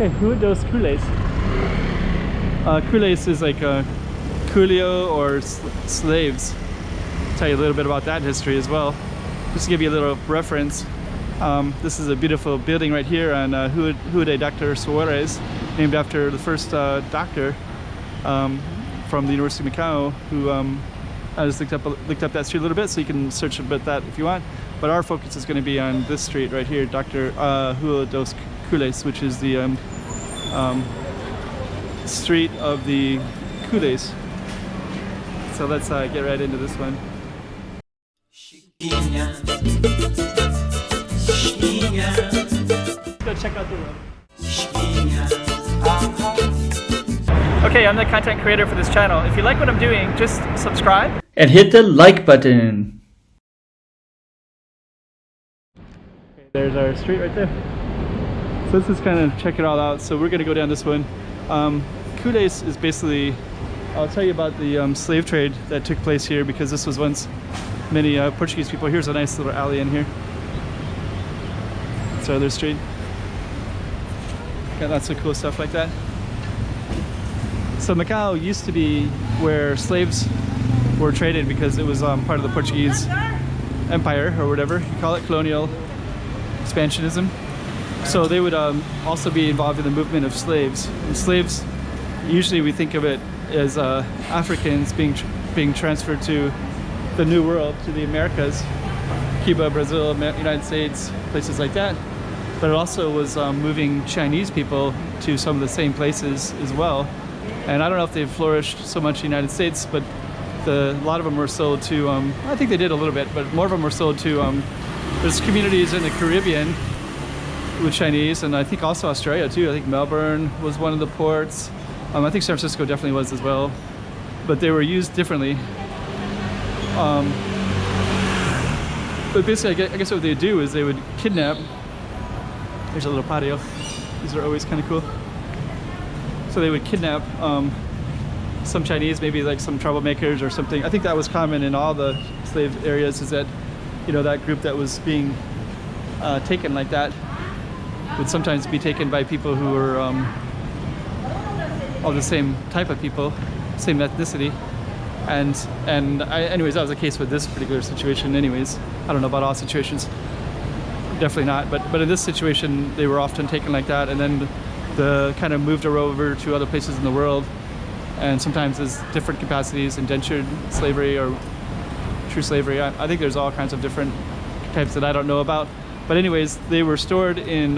Okay, who are those Cules? Cules is like a culio or slaves. I'll tell you a little bit about that history as well. Just to give you a little reference, this is a beautiful building right here on Zhuhai Dr. Suarez, named after the first doctor from the University of Macau, who I just looked up that street a little bit, so you can search about that if you want. But our focus is going to be on this street right here, Dr. Zhuhai dos Cules, which is the street of the Cules. So let's get right into this one. Let's go check out the room. Okay, I'm the content creator for this channel. If you like what I'm doing, just subscribe and hit the like button. Okay, there's our street right there. So let's just kind of check it all out. So we're gonna go down this one. Cules is basically, I'll tell you about the slave trade that took place here, because this was once many Portuguese people. Here's a nice little alley in here. It's our other street. Got lots of cool stuff like that. So Macau used to be where slaves were traded, because it was part of the Portuguese Empire, or whatever you call it, colonial expansionism. So they would also be involved in the movement of slaves. And slaves, usually we think of it as Africans being transferred to the New World, to the Americas, Cuba, Brazil, United States, places like that. But it also was moving Chinese people to some of the same places as well. And I don't know if they've flourished so much in the United States, but a lot of them were sold to, I think they did a little bit, but more of them were sold to, there's communities in the Caribbean with Chinese, and I think also Australia too. I think Melbourne was one of the ports. I think San Francisco definitely was as well, but they were used differently. But basically, I guess what they would do is they would kidnap. There's a little patio. These are always kind of cool. So they would kidnap some Chinese, maybe like some troublemakers or something. I think that was common in all the slave areas, is that, you know, that group that was being taken like that would sometimes be taken by people who were all the same type of people, same ethnicity. Anyways, that was the case with this particular situation anyways. I don't know about all situations, definitely not, but in this situation they were often taken like that, and then the kind of moved over to other places in the world, and sometimes as different capacities, indentured slavery or true slavery. I think there's all kinds of different types that I don't know about, but anyways, they were stored in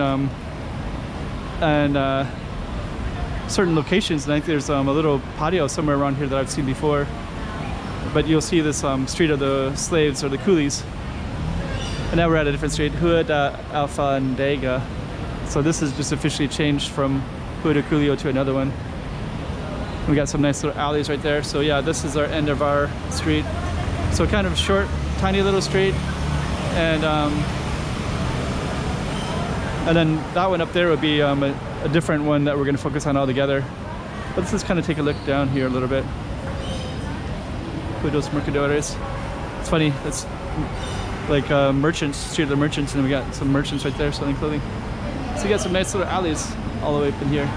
certain locations, and I think there's a little patio somewhere around here that I've seen before. But you'll see this street of the slaves, or the coolies. And now we're at a different street, Zhuhai da Alfândega. So this is just officially changed from Zhuhai da Culio to another one. We got some nice little alleys right there. So yeah, this is our end of our street. So kind of short, tiny little street. And then that one up there would be a different one that we're going to focus on all together. But let's just kind of take a look down here a little bit. Dos Mercadores. It's funny, it's like merchants, street of the merchants, and we got some merchants right there selling clothing. So you got some nice little alleys all the way up in here.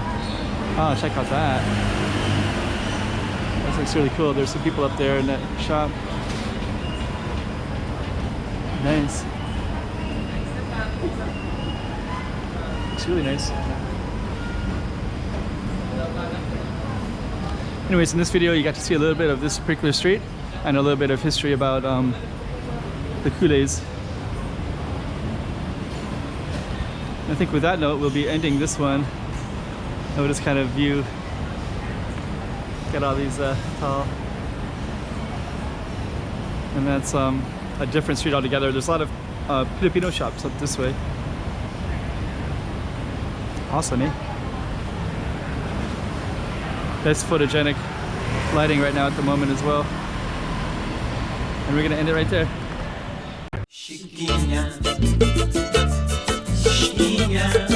Oh, check out that. That looks really cool. There's some people up there in that shop. Nice. It's really nice. Anyways, in this video you got to see a little bit of this particular street and a little bit of history about the Cules. I think with that note we'll be ending this one. And we'll just kind of view, got all these tall, and that's a different street altogether. There's a lot of Filipino shops up this way. Awesome, eh? Nice photogenic lighting right now at the moment as well. And we're gonna end it right there. Chiquinha, chiquinha.